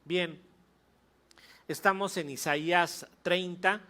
Bien, estamos en Isaías 30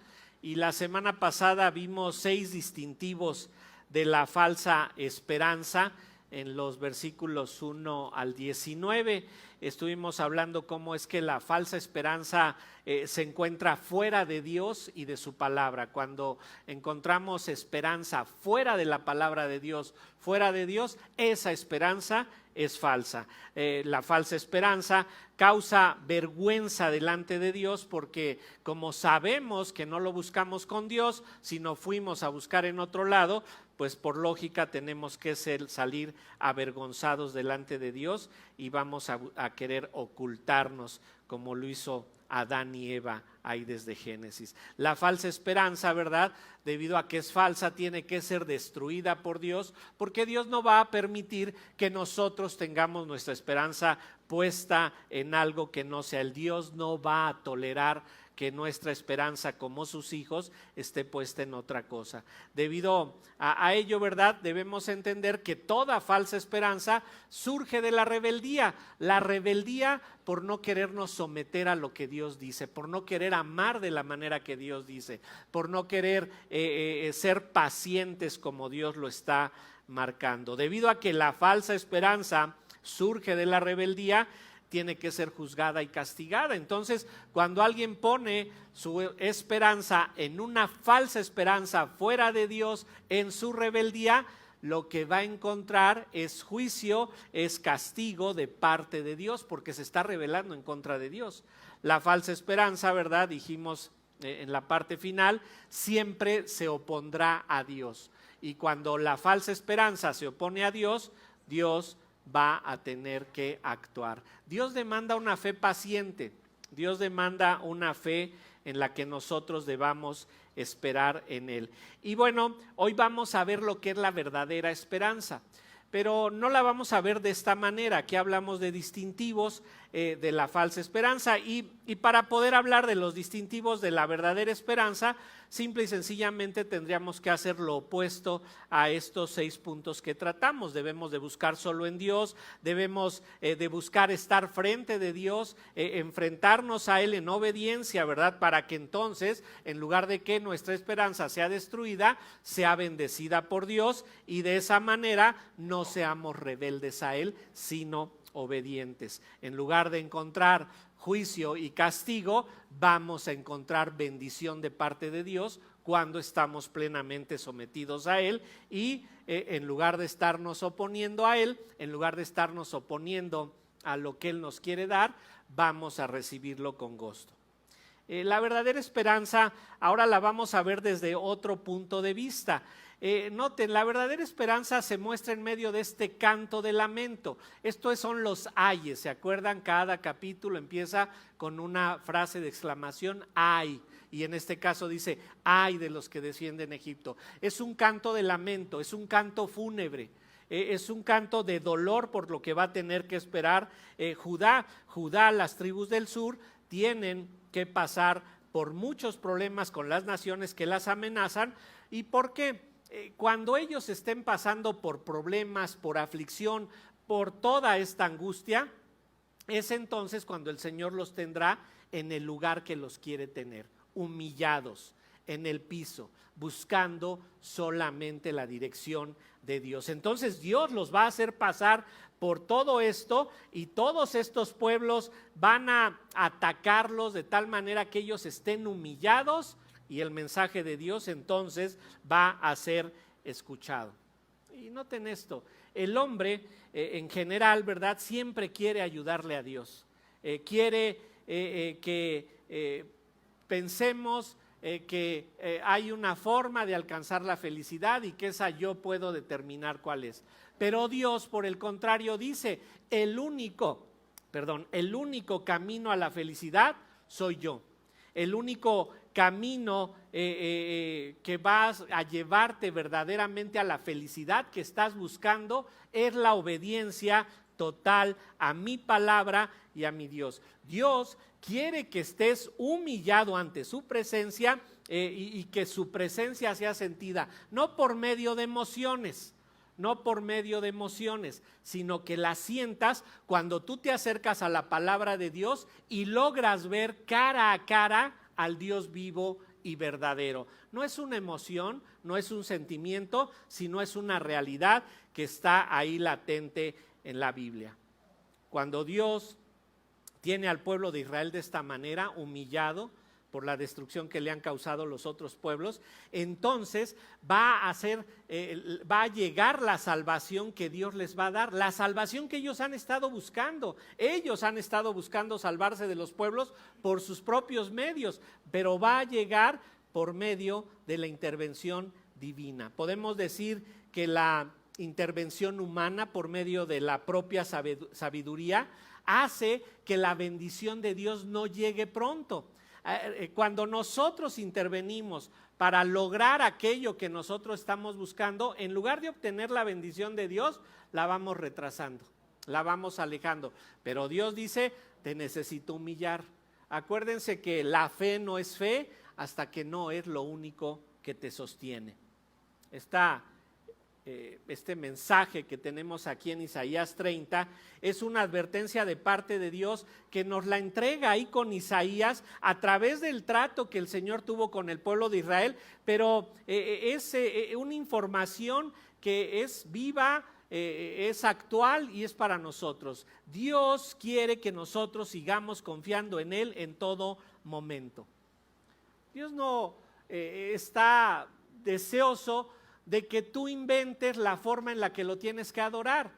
y la semana pasada vimos 6 distintivos de la falsa esperanza en los versículos 1 al 19. Estuvimos hablando cómo es que la falsa esperanza se encuentra fuera de Dios y de su palabra. Cuando encontramos esperanza fuera de la palabra de Dios, fuera de Dios, esa esperanza es falsa. La falsa esperanza causa vergüenza delante de Dios porque como sabemos que no lo buscamos con Dios, sino fuimos a buscar en otro lado, pues por lógica tenemos que salir avergonzados delante de Dios y vamos a querer ocultarnos como lo hizo Adán y Eva ahí desde Génesis. La falsa esperanza, ¿verdad? Debido a que es falsa, tiene que ser destruida por Dios, porque Dios no va a permitir que nosotros tengamos nuestra esperanza puesta en algo que no sea el Dios. No va a tolerar que nuestra esperanza como sus hijos esté puesta en otra cosa. Debido a ello, ¿verdad? Debemos entender que toda falsa esperanza surge de la rebeldía por no querernos someter a lo que Dios dice, por no querer amar de la manera que Dios dice, por no querer ser pacientes como Dios lo está marcando. Debido a que la falsa esperanza surge de la rebeldía, tiene que ser juzgada y castigada. Entonces, cuando alguien pone su esperanza en una falsa esperanza fuera de Dios, en su rebeldía, lo que va a encontrar es juicio, es castigo de parte de Dios, porque se está rebelando en contra de Dios. La falsa esperanza, ¿verdad? Dijimos en la parte final, siempre se opondrá a Dios. Y cuando la falsa esperanza se opone a Dios, Dios va a tener que actuar. Dios demanda una fe paciente, Dios demanda una fe en la que nosotros debamos esperar en Él. Y bueno, hoy vamos a ver lo que es la verdadera esperanza, pero no la vamos a ver de esta manera. Aquí hablamos de distintivos de la falsa esperanza y para poder hablar de los distintivos de la verdadera esperanza, simple y sencillamente tendríamos que hacer lo opuesto a estos 6 puntos que tratamos. Debemos de buscar solo en Dios, debemos de buscar estar frente de Dios, enfrentarnos a Él en obediencia, ¿verdad? Para que entonces, en lugar de que nuestra esperanza sea destruida, sea bendecida por Dios y de esa manera no seamos rebeldes a Él, sino obedientes. En lugar de encontrar juicio y castigo, vamos a encontrar bendición de parte de Dios cuando estamos plenamente sometidos a Él y en lugar de estarnos oponiendo a Él, en lugar de estarnos oponiendo a lo que Él nos quiere dar, vamos a recibirlo con gusto. La verdadera esperanza ahora la vamos a ver desde otro punto de vista. Noten, la verdadera esperanza se muestra en medio de este canto de lamento. Estos son los ayes, ¿se acuerdan? Cada capítulo empieza con una frase de exclamación, ay, y en este caso dice, ay de los que descienden de Egipto. Es un canto de lamento, es un canto fúnebre. Es un canto de dolor por lo que va a tener que esperar Judá, las tribus del sur tienen que pasar por muchos problemas con las naciones que las amenazan. ¿Y por qué? Cuando ellos estén pasando por problemas, por aflicción, por toda esta angustia, es entonces cuando el Señor los tendrá en el lugar que los quiere tener, humillados en el piso, buscando solamente la dirección de Dios. Entonces Dios los va a hacer pasar por todo esto y todos estos pueblos van a atacarlos de tal manera que ellos estén humillados y el mensaje de Dios entonces va a ser escuchado. Y noten esto, el hombre en general, ¿verdad? Siempre quiere ayudarle a Dios, quiere que pensemos que hay una forma de alcanzar la felicidad y que esa yo puedo determinar cuál es. Pero Dios, por el contrario, dice, el único camino a la felicidad soy yo. El único camino que vas a llevarte verdaderamente a la felicidad que estás buscando es la obediencia total a mi palabra y a mi Dios. Dios quiere que estés humillado ante su presencia y que su presencia sea sentida, no por medio de emociones, no por medio de emociones, sino que la sientas cuando tú te acercas a la palabra de Dios y logras ver cara a cara al Dios vivo y verdadero. No es una emoción, no es un sentimiento, sino es una realidad que está ahí latente en la Biblia. Cuando Dios tiene al pueblo de Israel de esta manera, humillado por la destrucción que le han causado los otros pueblos, entonces va a llegar la salvación que Dios les va a dar, la salvación que ellos han estado buscando. Ellos han estado buscando salvarse de los pueblos por sus propios medios, pero va a llegar por medio de la intervención divina. Podemos decir que la intervención humana por medio de la propia sabiduría hace que la bendición de Dios no llegue pronto. Cuando nosotros intervenimos para lograr aquello que nosotros estamos buscando, en lugar de obtener la bendición de Dios, la vamos retrasando, la vamos alejando. Pero Dios dice, te necesito humillar. Acuérdense que la fe no es fe hasta que no es lo único que te sostiene. Este mensaje que tenemos aquí en Isaías 30 es una advertencia de parte de Dios que nos la entrega ahí con Isaías a través del trato que el Señor tuvo con el pueblo de Israel, pero es una información que es viva, es actual y es para nosotros. Dios quiere que nosotros sigamos confiando en Él en todo momento. Dios no está deseoso de que tú inventes la forma en la que lo tienes que adorar.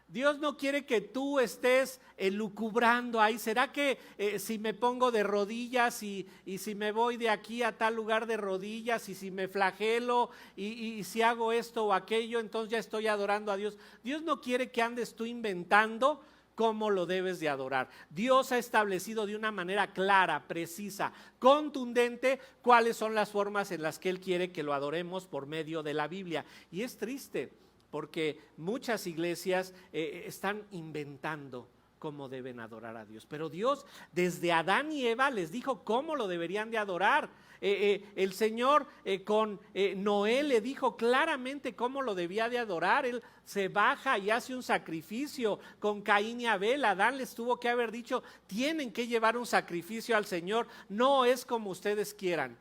Dios no quiere que tú estés elucubrando ahí. ¿Será que si me pongo de rodillas y si me voy de aquí a tal lugar de rodillas y si me flagelo y si hago esto o aquello, entonces ya estoy adorando a Dios? Dios no quiere que andes tú inventando cómo lo debes de adorar. Dios ha establecido de una manera clara, precisa, contundente, cuáles son las formas en las que Él quiere que lo adoremos por medio de la Biblia. Y es triste porque muchas iglesias están inventando cómo deben adorar a Dios. Pero Dios desde Adán y Eva les dijo cómo lo deberían de adorar. El Señor con Noé le dijo claramente cómo lo debía de adorar. Él se baja y hace un sacrificio con Caín y Abel. Adán les tuvo que haber dicho, tienen que llevar un sacrificio al Señor, no es como ustedes quieran.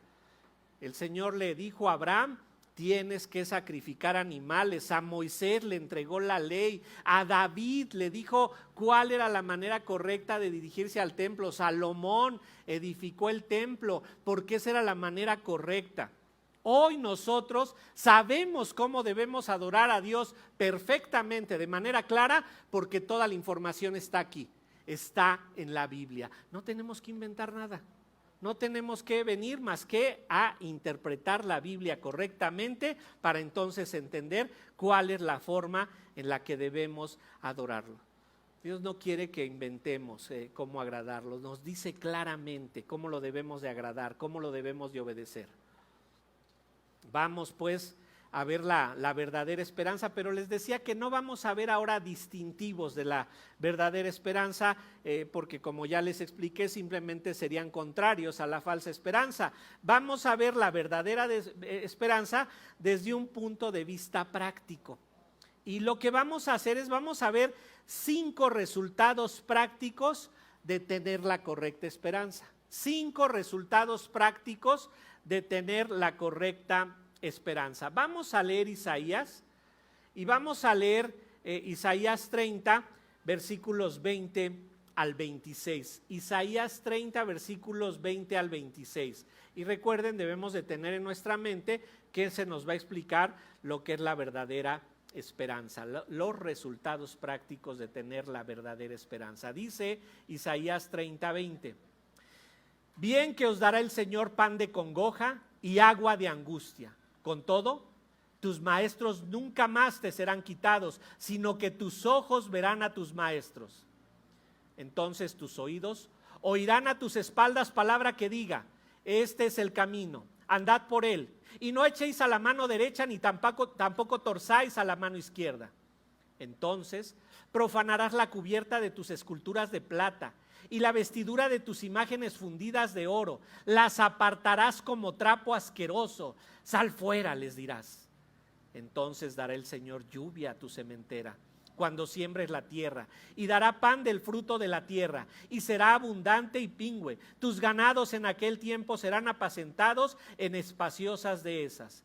El Señor le dijo a Abraham, tienes que sacrificar animales. A Moisés le entregó la ley. A David le dijo cuál era la manera correcta de dirigirse al templo. Salomón edificó el templo porque esa era la manera correcta. Hoy nosotros sabemos cómo debemos adorar a Dios perfectamente, de manera clara, porque toda la información está aquí, está en la Biblia. No tenemos que inventar nada. No tenemos que venir más que a interpretar la Biblia correctamente para entonces entender cuál es la forma en la que debemos adorarlo. Dios no quiere que inventemos cómo agradarlo, nos dice claramente cómo lo debemos de agradar, cómo lo debemos de obedecer. Vamos pues a ver la verdadera esperanza, pero les decía que no vamos a ver ahora distintivos de la verdadera esperanza, porque como ya les expliqué, simplemente serían contrarios a la falsa esperanza. Vamos a ver la verdadera esperanza desde un punto de vista práctico. Y lo que vamos a hacer es, vamos a ver 5 resultados prácticos de tener la correcta esperanza. 5 resultados prácticos de tener la correcta esperanza. Vamos a leer Isaías y vamos a leer Isaías 30, versículos 20 al 26. Isaías 30, versículos 20 al 26. Y recuerden, debemos de tener en nuestra mente que se nos va a explicar lo que es la verdadera esperanza, los resultados prácticos de tener la verdadera esperanza. Dice Isaías 30, 20. Bien que os dará el Señor pan de congoja y agua de angustia. Con todo, tus maestros nunca más te serán quitados, sino que tus ojos verán a tus maestros. Entonces tus oídos oirán a tus espaldas palabra que diga, este es el camino, andad por él, y no echéis a la mano derecha ni tampoco torzáis a la mano izquierda. Entonces profanarás la cubierta de tus esculturas de plata y la vestidura de tus imágenes fundidas de oro, las apartarás como trapo asqueroso. Sal fuera, les dirás. Entonces dará el Señor lluvia a tu sementera cuando siembres la tierra, y dará pan del fruto de la tierra, y será abundante y pingüe. Tus ganados en aquel tiempo serán apacentados en espaciosas dehesas.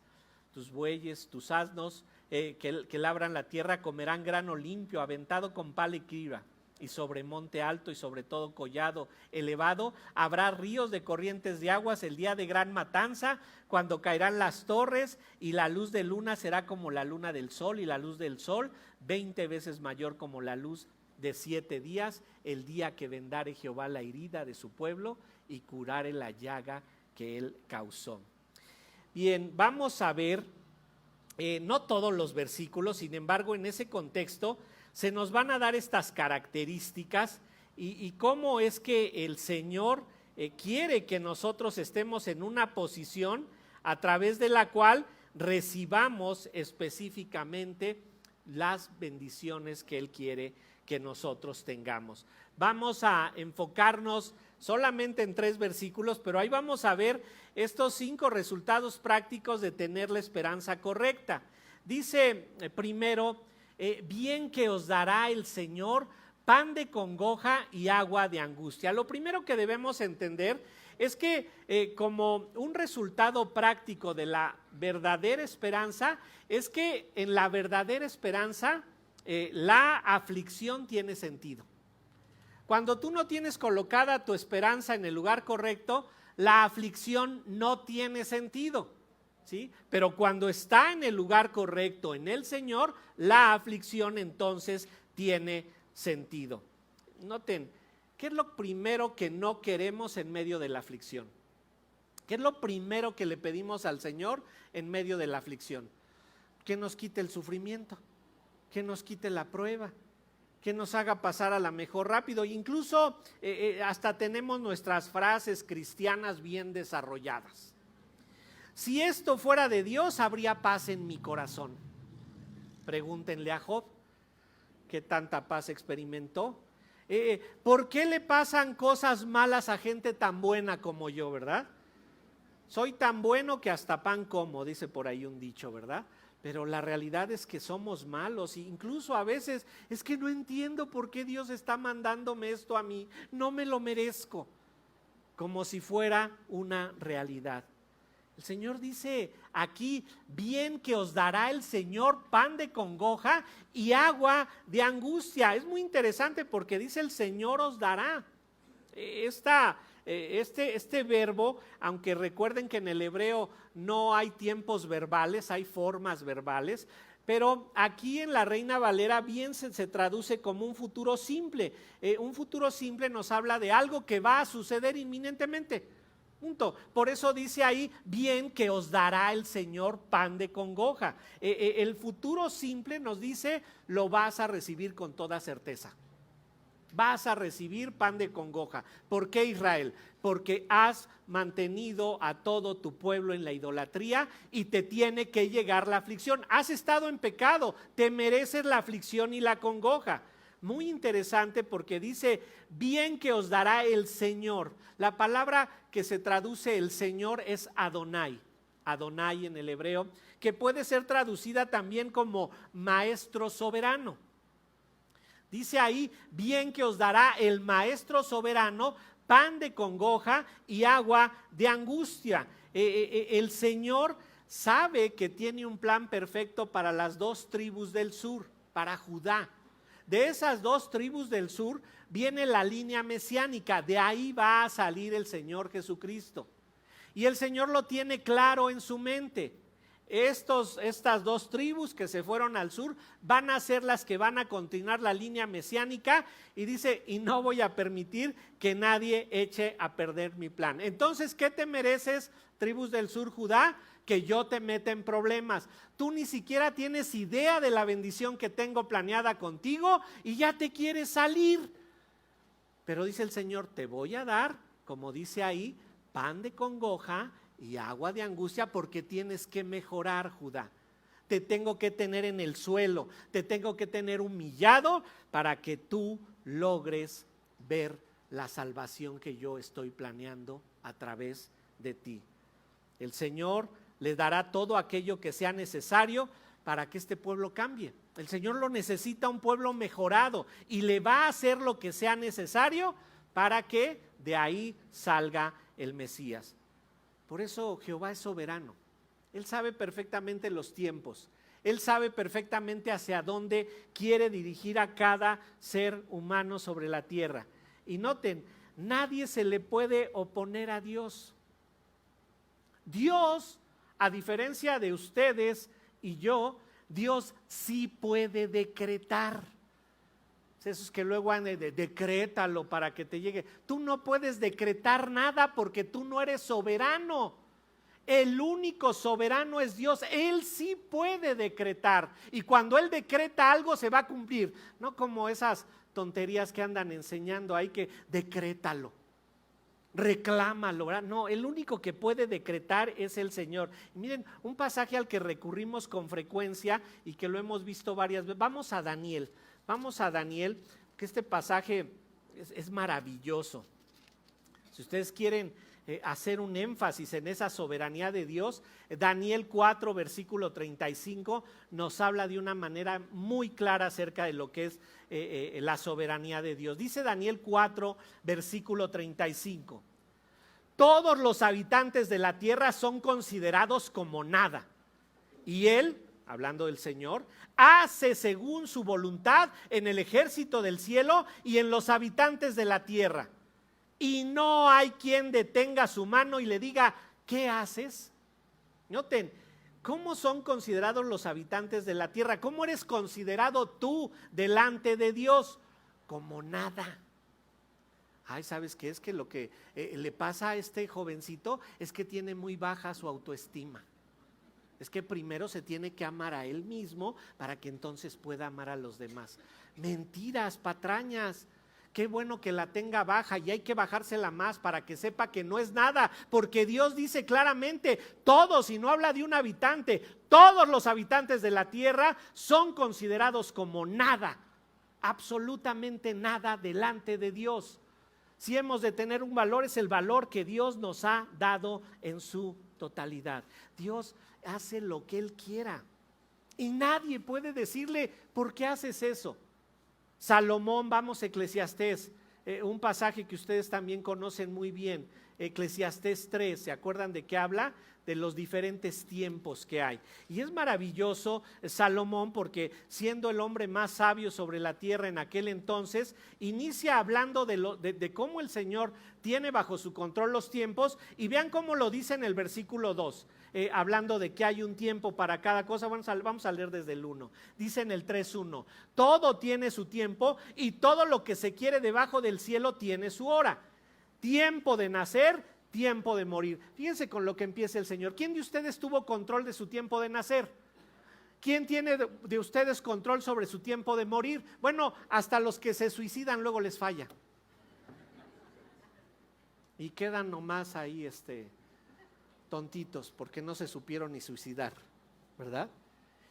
Tus bueyes, tus asnos que labran la tierra comerán grano limpio, aventado con pala y criba. Y sobre monte alto y sobre todo collado elevado habrá ríos de corrientes de aguas el día de gran matanza, cuando caerán las torres, y la luz de luna será como la luna del sol, y la luz del sol 20 veces mayor como la luz de 7 días, el día que vendare Jehová la herida de su pueblo y curare la llaga que él causó. Bien, vamos a ver, no todos los versículos, sin embargo, en ese contexto se nos van a dar estas características y cómo es que el Señor quiere que nosotros estemos en una posición a través de la cual recibamos específicamente las bendiciones que Él quiere que nosotros tengamos. Vamos a enfocarnos solamente en 3 versículos, pero ahí vamos a ver estos 5 resultados prácticos de tener la esperanza correcta. Dice primero, bien que os dará el Señor pan de congoja y agua de angustia. Lo primero que debemos entender es que como un resultado práctico de la verdadera esperanza, es que en la verdadera esperanza la aflicción tiene sentido. Cuando tú no tienes colocada tu esperanza en el lugar correcto, la aflicción no tiene sentido, ¿sí? Pero cuando está en el lugar correcto, en el Señor, la aflicción entonces tiene sentido. Noten, ¿qué es lo primero que no queremos en medio de la aflicción? ¿Qué es lo primero que le pedimos al Señor en medio de la aflicción? Que nos quite el sufrimiento, que nos quite la prueba, que nos haga pasar a la mejor rápido. Incluso hasta tenemos nuestras frases cristianas bien desarrolladas. Si esto fuera de Dios, habría paz en mi corazón. Pregúntenle a Job, ¿qué tanta paz experimentó? ¿Por qué le pasan cosas malas a gente tan buena como yo, verdad? Soy tan bueno que hasta pan como, dice por ahí un dicho, ¿verdad? Pero la realidad es que somos malos, e incluso a veces es que no entiendo por qué Dios está mandándome esto a mí, no me lo merezco, como si fuera una realidad. El Señor dice aquí, bien que os dará el Señor pan de congoja y agua de angustia. Es muy interesante porque dice el Señor os dará. Este verbo, aunque recuerden que en el hebreo no hay tiempos verbales, hay formas verbales, pero aquí en la Reina Valera bien se traduce como un futuro simple. Un futuro simple nos habla de algo que va a suceder inminentemente. Punto. Por eso dice ahí, bien que os dará el Señor pan de congoja. El futuro simple nos dice, lo vas a recibir con toda certeza. Vas a recibir pan de congoja. ¿Por qué, Israel? Porque has mantenido a todo tu pueblo en la idolatría y te tiene que llegar la aflicción. Has estado en pecado, te mereces la aflicción y la congoja. Muy interesante porque dice, bien que os dará el Señor. La palabra que se traduce el Señor es Adonai. Adonai en el hebreo, que puede ser traducida también como maestro soberano. Dice ahí, bien que os dará el maestro soberano pan de congoja y agua de angustia. El Señor sabe que tiene un plan perfecto para las 2 tribus del sur, para Judá. De esas 2 tribus del sur viene la línea mesiánica, de ahí va a salir el Señor Jesucristo. Y el Señor lo tiene claro en su mente. Estas 2 tribus que se fueron al sur van a ser las que van a continuar la línea mesiánica, y dice, y no voy a permitir que nadie eche a perder mi plan. Entonces, ¿qué te mereces, tribus del sur, Judá? Que yo te meta en problemas. Tú ni siquiera tienes idea de la bendición que tengo planeada contigo y ya te quieres salir. Pero dice el Señor, te voy a dar, como dice ahí, pan de congoja y agua de angustia, porque tienes que mejorar, Judá. Te tengo que tener en el suelo, te tengo que tener humillado para que tú logres ver la salvación que yo estoy planeando a través de ti. El Señor les dará todo aquello que sea necesario para que este pueblo cambie. El Señor lo necesita un pueblo mejorado y le va a hacer lo que sea necesario para que de ahí salga el Mesías. Por eso Jehová es soberano. Él sabe perfectamente los tiempos. Él sabe perfectamente hacia dónde quiere dirigir a cada ser humano sobre la tierra. Y noten, nadie se le puede oponer a Dios. Dios, a diferencia de ustedes y yo, Dios sí puede decretar. Esos que luego han de decrétalo para que te llegue. Tú no puedes decretar nada porque tú no eres soberano. El único soberano es Dios. Él sí puede decretar. Y cuando Él decreta algo se va a cumplir. No como esas tonterías que andan enseñando ahí que decrétalo, reclámalo, ¿verdad? No, el único que puede decretar es el Señor. Y miren, un pasaje al que recurrimos con frecuencia y que lo hemos visto varias veces. Vamos a Daniel, que este pasaje es maravilloso. Si ustedes quieren hacer un énfasis en esa soberanía de Dios, Daniel 4 versículo 35 nos habla de una manera muy clara acerca de lo que es la soberanía de Dios. Dice Daniel 4 versículo 35: todos los habitantes de la tierra son considerados como nada, y Él, hablando del Señor, hace según su voluntad en el ejército del cielo y en los habitantes de la tierra. Y no hay quien detenga su mano y le diga, ¿qué haces? Noten, ¿cómo son considerados los habitantes de la tierra? ¿Cómo eres considerado tú delante de Dios? Como nada. Ay, ¿sabes qué? Es que lo que le pasa a este jovencito es que tiene muy baja su autoestima. Es que primero se tiene que amar a él mismo para que entonces pueda amar a los demás. Mentiras, patrañas. Qué bueno que la tenga baja y hay que bajársela más para que sepa que no es nada, porque Dios dice claramente, todos, y no habla de un habitante, todos los habitantes de la tierra son considerados como nada, absolutamente nada delante de Dios. Si hemos de tener un valor, es el valor que Dios nos ha dado en su totalidad. Dios hace lo que Él quiera y nadie puede decirle, ¿por qué haces eso? Salomón, vamos a Eclesiastés, un pasaje que ustedes también conocen muy bien, Eclesiastés 3, ¿se acuerdan de qué habla? De los diferentes tiempos que hay. Y es maravilloso Salomón porque siendo el hombre más sabio sobre la tierra en aquel entonces, inicia hablando de cómo el Señor tiene bajo su control los tiempos, y vean cómo lo dice en el versículo 2, hablando de que hay un tiempo para cada cosa. Vamos a leer desde el 1, dice en el 3:1, todo tiene su tiempo y todo lo que se quiere debajo del cielo tiene su hora, tiempo de nacer, tiempo de morir. Fíjense con lo que empieza el Señor. ¿Quién de ustedes tuvo control de su tiempo de nacer? ¿Quién tiene de ustedes control sobre su tiempo de morir? Bueno, hasta los que se suicidan luego les falla. Y quedan nomás ahí tontitos porque no se supieron ni suicidar, ¿verdad?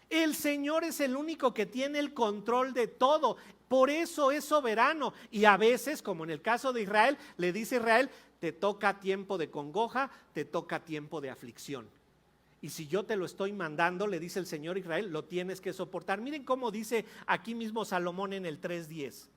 El Señor es el único que tiene el control de todo, por eso es soberano. Y a veces, como en el caso de Israel, le dice a Israel, te toca tiempo de congoja, te toca tiempo de aflicción. Y si yo te lo estoy mandando, le dice el Señor a Israel, lo tienes que soportar. Miren cómo dice aquí mismo Salomón en el 3:10.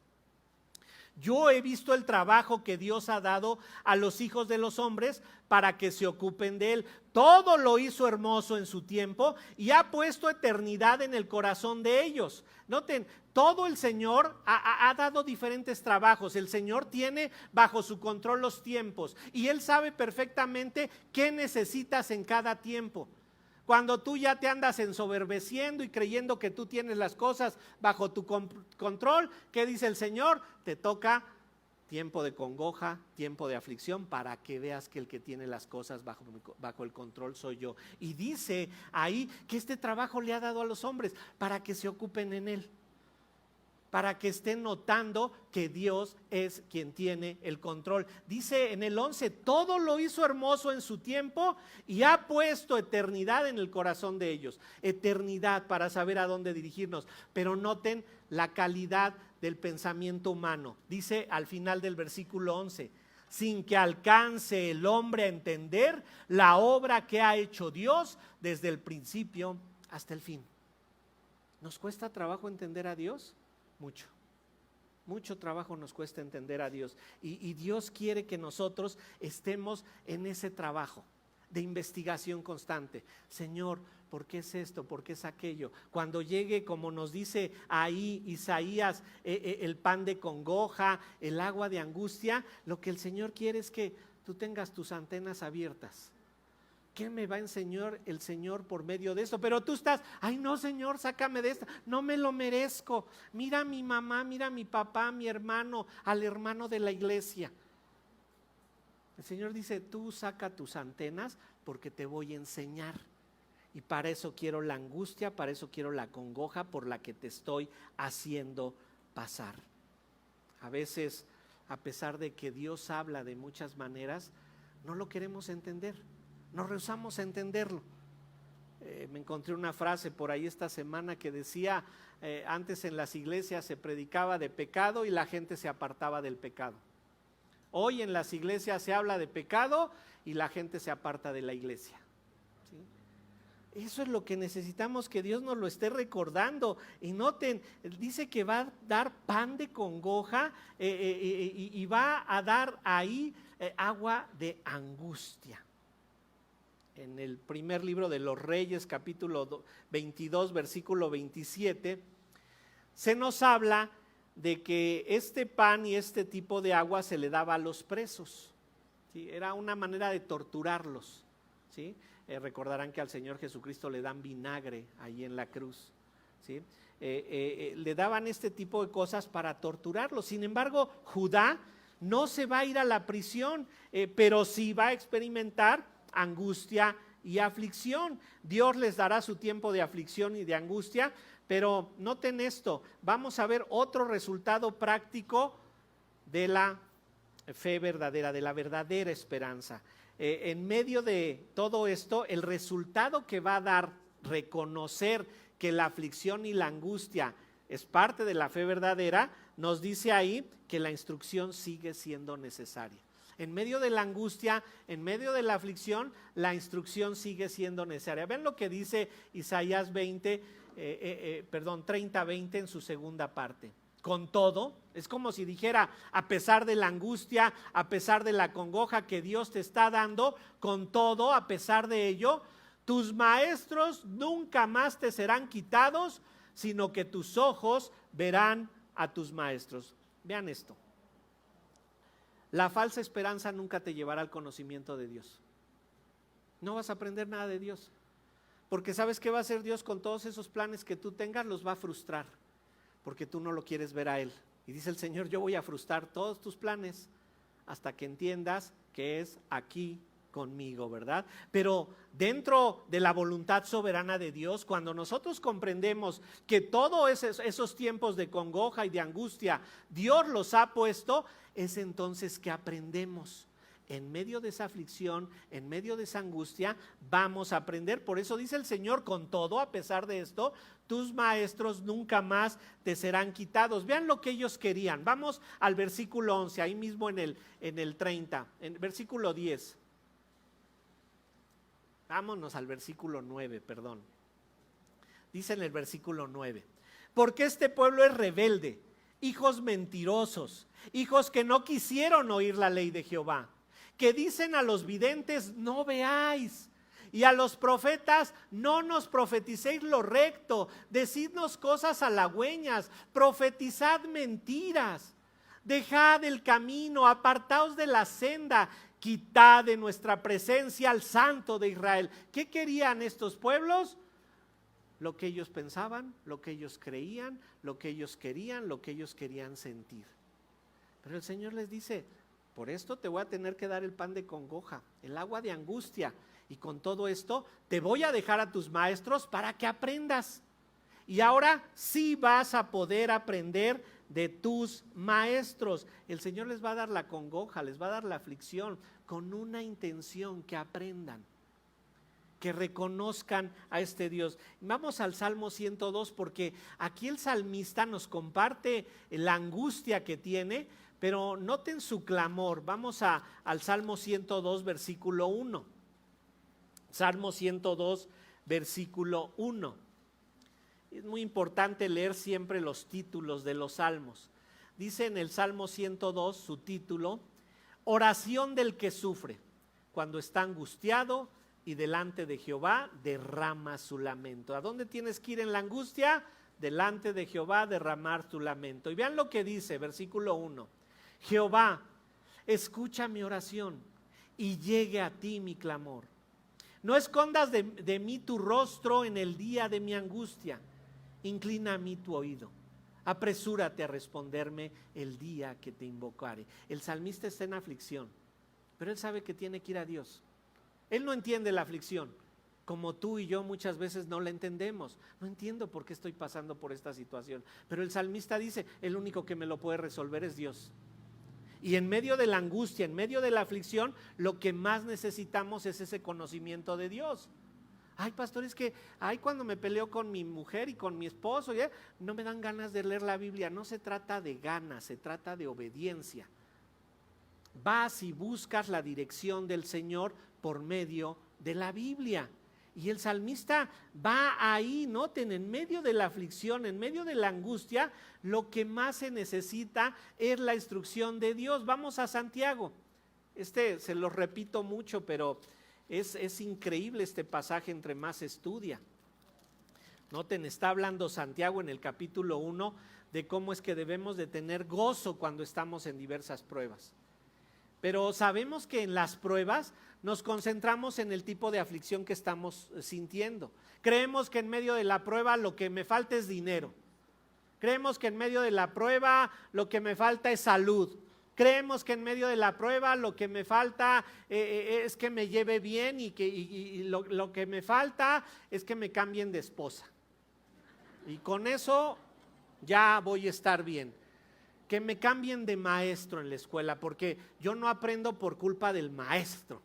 Yo he visto el trabajo que Dios ha dado a los hijos de los hombres para que se ocupen de él. Todo lo hizo hermoso en su tiempo y ha puesto eternidad en el corazón de ellos. Noten, todo el Señor ha dado diferentes trabajos. El Señor tiene bajo su control los tiempos y Él sabe perfectamente qué necesitas en cada tiempo. Cuando tú ya te andas ensoberbeciendo y creyendo que tú tienes las cosas bajo tu control, ¿qué dice el Señor? Te toca tiempo de congoja, tiempo de aflicción, para que veas que el que tiene las cosas bajo el control soy yo. Y dice ahí que este trabajo le ha dado a los hombres para que se ocupen en él, para que estén notando que Dios es quien tiene el control. Dice en el 11, todo lo hizo hermoso en su tiempo y ha puesto eternidad en el corazón de ellos. Eternidad para saber a dónde dirigirnos. Pero noten la calidad del pensamiento humano. Dice al final del versículo 11, sin que alcance el hombre a entender la obra que ha hecho Dios desde el principio hasta el fin. ¿Nos cuesta trabajo entender a Dios? Mucho. Mucho trabajo nos cuesta entender a Dios. Y Dios quiere que nosotros estemos en ese trabajo de investigación constante. Señor, ¿por qué es esto? ¿Por qué es aquello? Cuando llegue, como nos dice ahí Isaías, el pan de congoja, el agua de angustia, lo que el Señor quiere es que tú tengas tus antenas abiertas. ¿Qué me va a enseñar el Señor por medio de esto? Pero tú estás, ay no Señor, sácame de esta, no me lo merezco. Mira a mi mamá, mira a mi papá, a mi hermano, al hermano de la iglesia. El Señor dice, tú saca tus antenas porque te voy a enseñar. Y para eso quiero la angustia, para eso quiero la congoja por la que te estoy haciendo pasar. A veces, a pesar de que Dios habla de muchas maneras, no lo queremos entender. Nos rehusamos a entenderlo. Me encontré una frase por ahí esta semana que decía, antes en las iglesias se predicaba de pecado y la gente se apartaba del pecado. Hoy en las iglesias se habla de pecado y la gente se aparta de la iglesia. ¿Sí? Eso es lo que necesitamos, que Dios nos lo esté recordando. Y noten, dice que va a dar pan de congoja y va a dar ahí agua de angustia. En el primer libro de los Reyes, capítulo 22, versículo 27, se nos habla de que este pan y este tipo de agua se le daba a los presos, ¿sí? Era una manera de torturarlos, ¿sí? Recordarán que al Señor Jesucristo le dan vinagre ahí en la cruz, ¿sí? Le daban este tipo de cosas para torturarlos. Sin embargo, Judá no se va a ir a la prisión, pero sí va a experimentar angustia y aflicción. Dios les dará su tiempo de aflicción y de angustia, pero noten esto, vamos a ver otro resultado práctico de la fe verdadera, de la verdadera esperanza. En medio de todo esto, el resultado que va a dar reconocer que la aflicción y la angustia es parte de la fe verdadera, nos dice ahí que la instrucción sigue siendo necesaria. En medio de la angustia, en medio de la aflicción, la instrucción sigue siendo necesaria. Vean lo que dice Isaías 30:20 en su segunda parte. Con todo, es como si dijera, a pesar de la angustia, a pesar de la congoja que Dios te está dando, con todo, a pesar de ello, tus maestros nunca más te serán quitados, sino que tus ojos verán a tus maestros. Vean esto. La falsa esperanza nunca te llevará al conocimiento de Dios. No vas a aprender nada de Dios, porque ¿sabes qué va a hacer Dios con todos esos planes que tú tengas? Los va a frustrar, porque tú no lo quieres ver a Él. Y dice el Señor, yo voy a frustrar todos tus planes hasta que entiendas que es aquí conmigo, ¿verdad? Pero dentro de la voluntad soberana de Dios, cuando nosotros comprendemos que todos esos tiempos de congoja y de angustia Dios los ha puesto, es entonces que aprendemos. En medio de esa aflicción, en medio de esa angustia, vamos a aprender. Por eso dice el Señor, con todo, a pesar de esto, tus maestros nunca más te serán quitados. Vean lo que ellos querían. Vamos al versículo 11, ahí mismo en el 30, en versículo 10. Vámonos al versículo 9, perdón. Dice en el versículo 9, porque este pueblo es rebelde, hijos mentirosos, hijos que no quisieron oír la ley de Jehová, que dicen a los videntes, no veáis, y a los profetas, no nos profeticéis lo recto, decidnos cosas halagüeñas, profetizad mentiras, dejad el camino, apartaos de la senda, quitad de nuestra presencia al Santo de Israel. ¿Qué querían estos pueblos? Lo que ellos pensaban, lo que ellos creían, lo que ellos querían, lo que ellos querían sentir. Pero el Señor les dice, por esto te voy a tener que dar el pan de congoja, el agua de angustia, y con todo esto te voy a dejar a tus maestros para que aprendas. Y ahora sí vas a poder aprender de tus maestros. El Señor les va a dar la congoja, les va a dar la aflicción con una intención, que aprendan, que reconozcan a este Dios. Vamos al Salmo 102, porque aquí el salmista nos comparte la angustia que tiene, pero noten su clamor. Vamos al Salmo 102, versículo 1. Salmo 102, versículo 1. Es muy importante leer siempre los títulos de los salmos. Dice en el Salmo 102 su título, oración del que sufre, cuando está angustiado y delante de Jehová derrama su lamento. ¿A dónde tienes que ir en la angustia? Delante de Jehová derramar tu lamento. Y vean lo que dice, versículo 1. Jehová, escucha mi oración y llegue a ti mi clamor. No escondas de mí tu rostro en el día de mi angustia. Inclina a mí tu oído. Apresúrate a responderme el día que te invocare. El salmista está en aflicción, pero él sabe que tiene que ir a Dios. Él no entiende la aflicción, como tú y yo muchas veces no la entendemos. No entiendo por qué estoy pasando por esta situación, pero el salmista dice, el único que me lo puede resolver es Dios. Y en medio de la angustia, en medio de la aflicción, lo que más necesitamos es ese conocimiento de Dios. Ay, pastor, es que cuando me peleo con mi mujer y con mi esposo, no me dan ganas de leer la Biblia. No se trata de ganas, se trata de obediencia. Vas y buscas la dirección del Señor por medio de la Biblia. Y el salmista va ahí, noten, en medio de la aflicción, en medio de la angustia, lo que más se necesita es la instrucción de Dios. Vamos a Santiago. Se lo repito mucho, pero es increíble este pasaje entre más se estudia. Noten, está hablando Santiago en el capítulo 1 de cómo es que debemos de tener gozo cuando estamos en diversas pruebas. Pero sabemos que en las pruebas nos concentramos en el tipo de aflicción que estamos sintiendo. Creemos que en medio de la prueba lo que me falta es dinero. Creemos que en medio de la prueba lo que me falta es salud. Creemos que en medio de la prueba lo que me falta es que me lleve bien y lo que me falta es que me cambien de esposa. Y con eso ya voy a estar bien. Que me cambien de maestro en la escuela, porque yo no aprendo por culpa del maestro.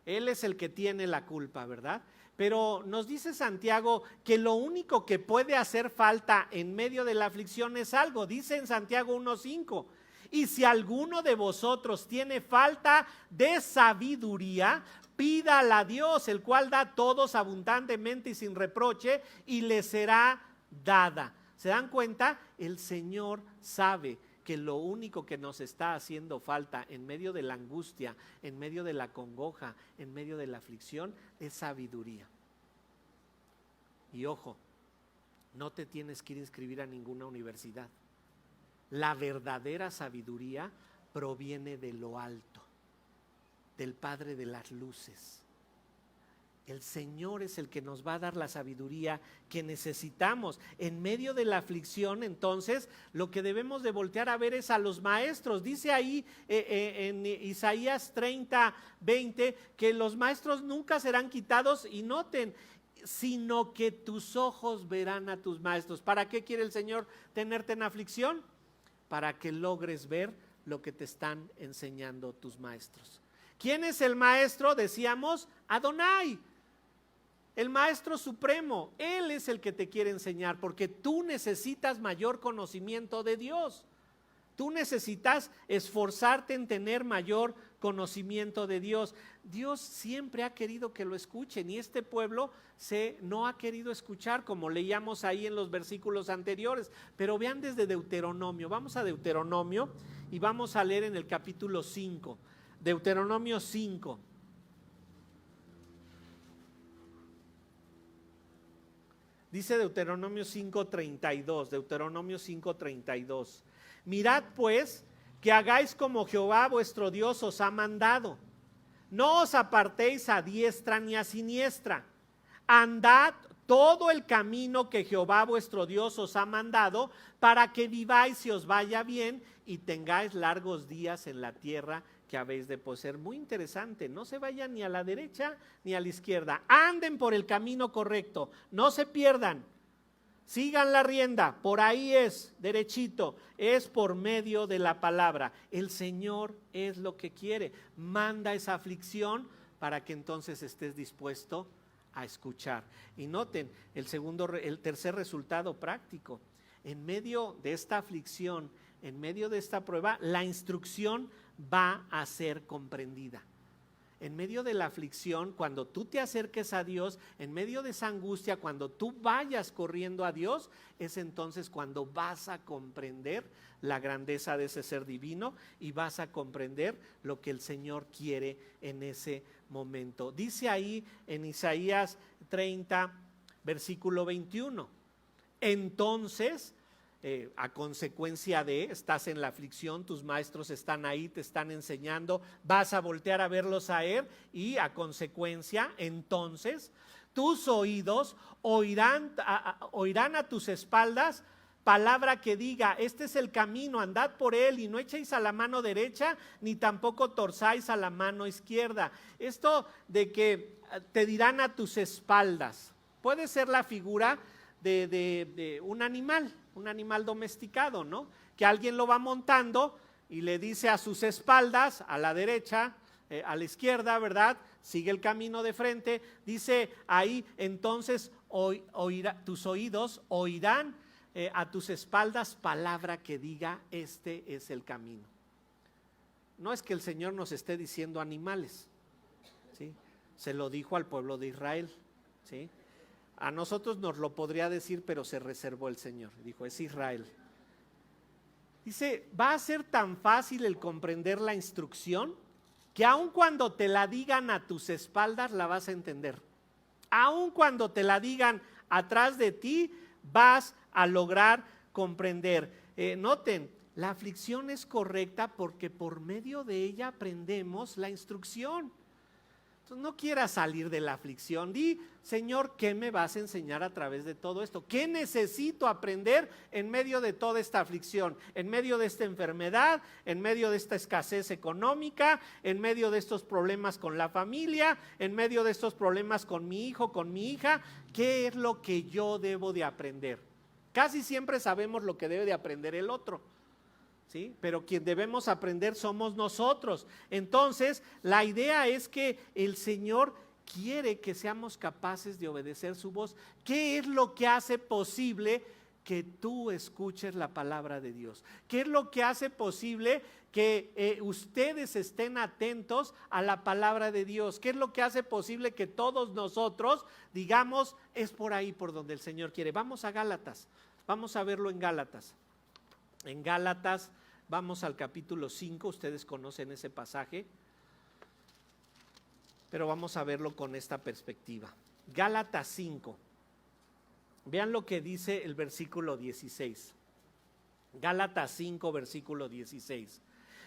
Él es el que tiene la culpa, ¿verdad? Pero nos dice Santiago que lo único que puede hacer falta en medio de la aflicción es algo. Dice en Santiago 1:5, y si alguno de vosotros tiene falta de sabiduría, pídala a Dios, el cual da a todos abundantemente y sin reproche, y le será dada. ¿Se dan cuenta? El Señor sabe que lo único que nos está haciendo falta en medio de la angustia, en medio de la congoja, en medio de la aflicción, es sabiduría. Y ojo, no te tienes que ir a inscribir a ninguna universidad. La verdadera sabiduría proviene de lo alto, del Padre de las luces. El Señor es el que nos va a dar la sabiduría que necesitamos. En medio de la aflicción, entonces, lo que debemos de voltear a ver es a los maestros. Dice ahí en Isaías 30:20 que los maestros nunca serán quitados, y noten, sino que tus ojos verán a tus maestros. ¿Para qué quiere el Señor tenerte en aflicción? Para que logres ver lo que te están enseñando tus maestros. ¿Quién es el maestro? Decíamos, Adonai. El maestro supremo, Él es el que te quiere enseñar, porque tú necesitas mayor conocimiento de Dios. Tú necesitas esforzarte en tener mayor conocimiento de Dios. Dios siempre ha querido que lo escuchen, y este pueblo no ha querido escuchar, como leíamos ahí en los versículos anteriores. Pero vean desde Deuteronomio, vamos a Deuteronomio y vamos a leer en el capítulo 5, Deuteronomio 5. Dice Deuteronomio 5:32, mirad pues que hagáis como Jehová vuestro Dios os ha mandado. No os apartéis a diestra ni a siniestra. Andad todo el camino que Jehová vuestro Dios os ha mandado, para que viváis y os vaya bien y tengáis largos días en la tierra que habéis de poseer. Muy interesante, no se vayan ni a la derecha ni a la izquierda, anden por el camino correcto, no se pierdan, sigan la rienda, por ahí es, derechito, es por medio de la palabra. El Señor es lo que quiere, manda esa aflicción para que entonces estés dispuesto a escuchar. Y noten el tercer resultado práctico, en medio de esta aflicción, en medio de esta prueba, la instrucción va a ser comprendida. En medio de la aflicción, cuando tú te acerques a Dios, en medio de esa angustia, cuando tú vayas corriendo a Dios, es entonces cuando vas a comprender la grandeza de ese ser divino y vas a comprender lo que el Señor quiere en ese momento. Dice ahí en Isaías 30, versículo 21, entonces, a consecuencia de, estás en la aflicción, tus maestros están ahí, te están enseñando, vas a voltear a verlos a él y a consecuencia, entonces, tus oídos oirán a tus espaldas palabra que diga, este es el camino, andad por él y no echéis a la mano derecha, ni tampoco torzáis a la mano izquierda. Esto de que te dirán a tus espaldas, puede ser la figura de un animal domesticado, ¿no? Que alguien lo va montando y le dice a sus espaldas, a la derecha, a la izquierda, ¿verdad? Sigue el camino de frente, dice ahí, entonces tus oídos oirán a tus espaldas palabra que diga, este es el camino. No es que el Señor nos esté diciendo animales, ¿sí? Se lo dijo al pueblo de Israel, ¿sí? A nosotros nos lo podría decir, pero se reservó el Señor. Dijo, es Israel. Dice, va a ser tan fácil el comprender la instrucción que aun cuando te la digan a tus espaldas la vas a entender. Aun cuando te la digan atrás de ti vas a lograr comprender. Noten, la aflicción es correcta porque por medio de ella aprendemos la instrucción. No quieras salir de la aflicción. Di, Señor, ¿qué me vas a enseñar a través de todo esto? ¿Qué necesito aprender en medio de toda esta aflicción? En medio de esta enfermedad, en medio de esta escasez económica, en medio de estos problemas con la familia, en medio de estos problemas con mi hijo, con mi hija. ¿Qué es lo que yo debo de aprender? Casi siempre sabemos lo que debe de aprender el otro, ¿sí? Pero quien debemos aprender somos nosotros. Entonces, la idea es que el Señor quiere que seamos capaces de obedecer su voz. ¿Qué es lo que hace posible que tú escuches la palabra de Dios? ¿Qué es lo que hace posible que ustedes estén atentos a la palabra de Dios? ¿Qué es lo que hace posible que todos nosotros digamos, es por ahí por donde el Señor quiere? Vamos a Gálatas, vamos a verlo en Gálatas. En Gálatas, vamos al capítulo 5, ustedes conocen ese pasaje, pero vamos a verlo con esta perspectiva. Gálatas 5, vean lo que dice el versículo 16. Gálatas 5, versículo 16.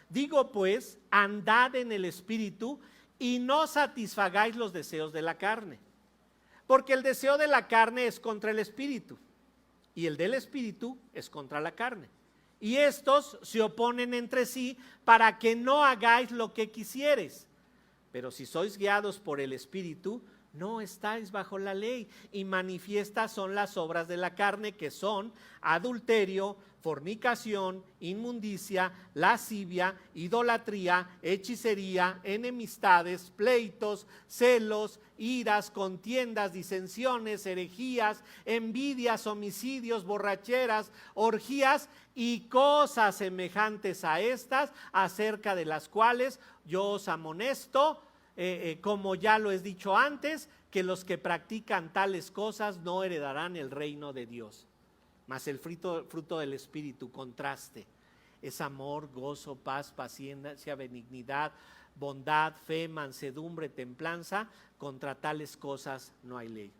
Digo pues, andad en el Espíritu y no satisfagáis los deseos de la carne, porque el deseo de la carne es contra el Espíritu y el del Espíritu es contra la carne. Y estos se oponen entre sí para que no hagáis lo que quisieres. Pero si sois guiados por el Espíritu, no estáis bajo la ley. Y manifiestas son las obras de la carne, que son adulterio, fornicación, inmundicia, lascivia, idolatría, hechicería, enemistades, pleitos, celos, iras, contiendas, disensiones, herejías, envidias, homicidios, borracheras, orgías y cosas semejantes a estas, acerca de las cuales yo os amonesto, como ya lo he dicho antes, que los que practican tales cosas no heredarán el reino de Dios. Mas el fruto del Espíritu, contraste, es amor, gozo, paz, paciencia, benignidad, bondad, fe, mansedumbre, templanza. Contra tales cosas no hay ley.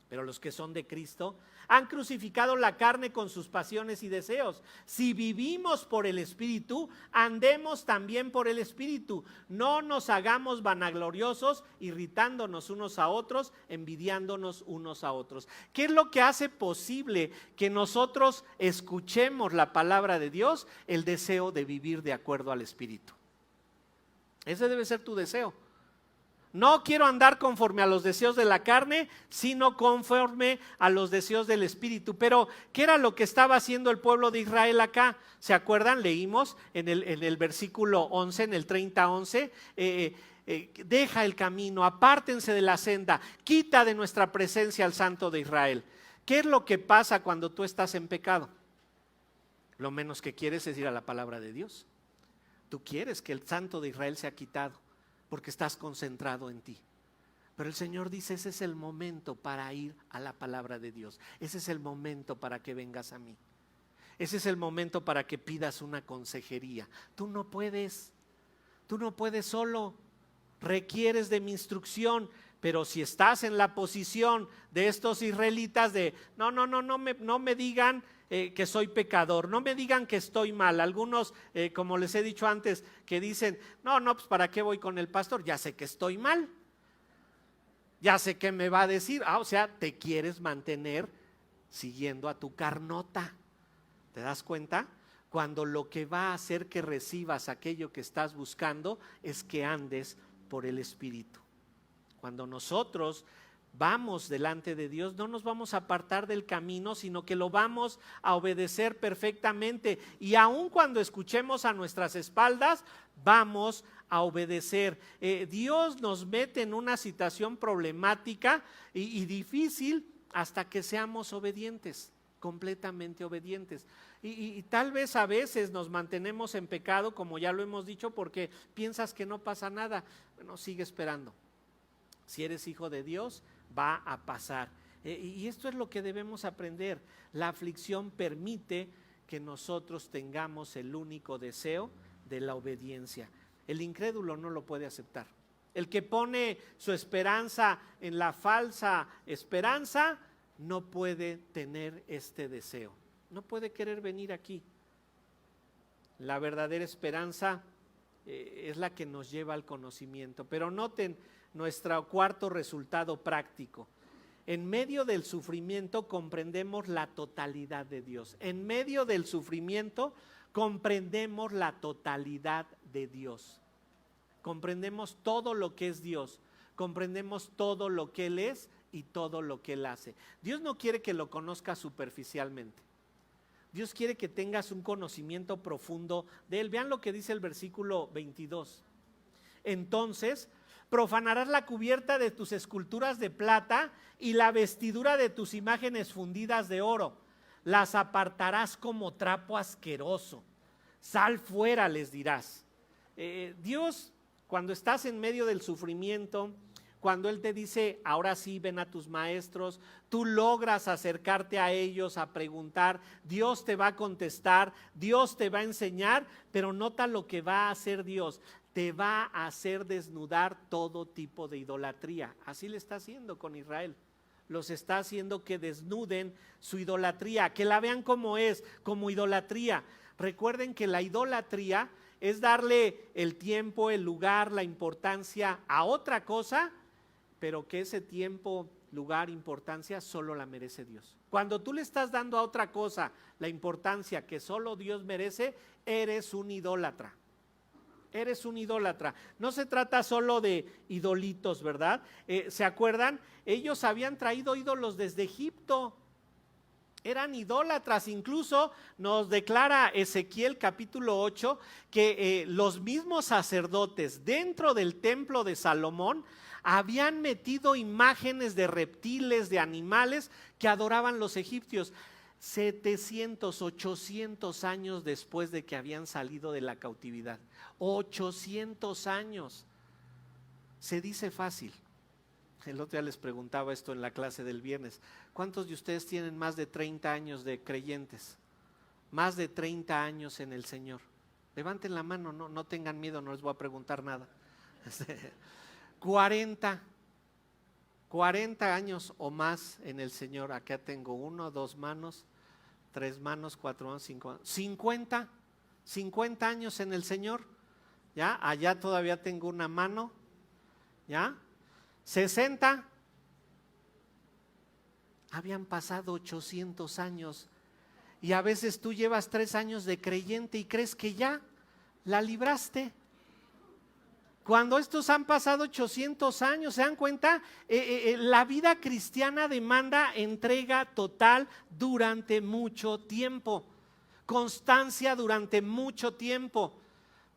Pero los que son de Cristo han crucificado la carne con sus pasiones y deseos. Si vivimos por el Espíritu, andemos también por el Espíritu. No nos hagamos vanagloriosos, irritándonos unos a otros, envidiándonos unos a otros. ¿Qué es lo que hace posible que nosotros escuchemos la palabra de Dios? El deseo de vivir de acuerdo al Espíritu. Ese debe ser tu deseo. No quiero andar conforme a los deseos de la carne, sino conforme a los deseos del Espíritu. Pero, ¿qué era lo que estaba haciendo el pueblo de Israel acá? ¿Se acuerdan? Leímos en el versículo 11, en el 30:11, deja el camino, apártense de la senda, quita de nuestra presencia al Santo de Israel. ¿Qué es lo que pasa cuando tú estás en pecado? Lo menos que quieres es ir a la palabra de Dios. Tú quieres que el Santo de Israel sea quitado. porque estás concentrado en ti. Pero el Señor dice, ese es el momento para ir a la palabra de Dios. Ese es el momento para que vengas a mí. Ese es el momento para que pidas una consejería. Tú no puedes solo. Requieres de mi instrucción. Pero si estás en la posición de estos israelitas de no me digan que soy pecador, no me digan que estoy mal. Algunos, como les he dicho antes, que dicen, pues ¿para qué voy con el pastor? Ya sé que estoy mal. Ya sé qué me va a decir. O sea, te quieres mantener siguiendo a tu carnota. ¿Te das cuenta? Cuando lo que va a hacer que recibas aquello que estás buscando es que andes por el Espíritu. Cuando nosotros vamos delante de Dios, no nos vamos a apartar del camino, sino que lo vamos a obedecer perfectamente. Y aun cuando escuchemos a nuestras espaldas, vamos a obedecer. Dios nos mete en una situación problemática y difícil hasta que seamos obedientes, completamente obedientes. Y tal vez a veces nos mantenemos en pecado, como ya lo hemos dicho, porque piensas que no pasa nada. Bueno, sigue esperando. Si eres hijo de Dios, va a pasar. Y esto es lo que debemos aprender. La aflicción permite que nosotros tengamos el único deseo de la obediencia. El incrédulo no lo puede aceptar. El que pone su esperanza en la falsa esperanza no puede tener este deseo. No puede querer venir aquí. La verdadera esperanza es la que nos lleva al conocimiento. Pero noten nuestro cuarto resultado práctico. En medio del sufrimiento comprendemos la totalidad de Dios. En medio del sufrimiento comprendemos la totalidad de Dios. Comprendemos todo lo que es Dios. Comprendemos todo lo que Él es y todo lo que Él hace. Dios no quiere que lo conozcas superficialmente. Dios quiere que tengas un conocimiento profundo de Él. Vean lo que dice el versículo 22. Entonces profanarás la cubierta de tus esculturas de plata y la vestidura de tus imágenes fundidas de oro. Las apartarás como trapo asqueroso. Sal fuera, les dirás. Dios, cuando estás en medio del sufrimiento, cuando Él te dice, ahora sí ven a tus maestros, tú logras acercarte a ellos a preguntar, Dios te va a contestar, Dios te va a enseñar, pero nota lo que va a hacer Dios. Te va a hacer desnudar todo tipo de idolatría. Así le está haciendo con Israel. Los está haciendo que desnuden su idolatría, que la vean como es, como idolatría. Recuerden que la idolatría es darle el tiempo, el lugar, la importancia a otra cosa, pero que ese tiempo, lugar, importancia solo la merece Dios. Cuando tú le estás dando a otra cosa la importancia que solo Dios merece, eres un idólatra. Eres un idólatra. No se trata solo de idolitos, ¿verdad? ¿Se acuerdan? Ellos habían traído ídolos desde Egipto. Eran idólatras. Incluso nos declara Ezequiel capítulo 8 que los mismos sacerdotes dentro del templo de Salomón habían metido imágenes de reptiles, de animales que adoraban los egipcios. 700, 800 años después de que habían salido de la cautividad. 800 años. Se dice fácil. El otro día les preguntaba esto en la clase del viernes. ¿Cuántos de ustedes tienen más de 30 años de creyentes? Más de 30 años en el Señor. Levanten la mano, no tengan miedo, no les voy a preguntar nada. 40 años o más en el Señor. Acá tengo 1, 2 manos, 3 manos, 4 manos, 5 manos. 50 años en el Señor. ¿Ya? Allá todavía tengo una mano. ¿Ya? 60. Habían pasado 800 años. Y a veces tú llevas 3 años de creyente y crees que ya la libraste. Cuando estos han pasado 800 años, ¿se dan cuenta? La vida cristiana demanda entrega total durante mucho tiempo, constancia durante mucho tiempo.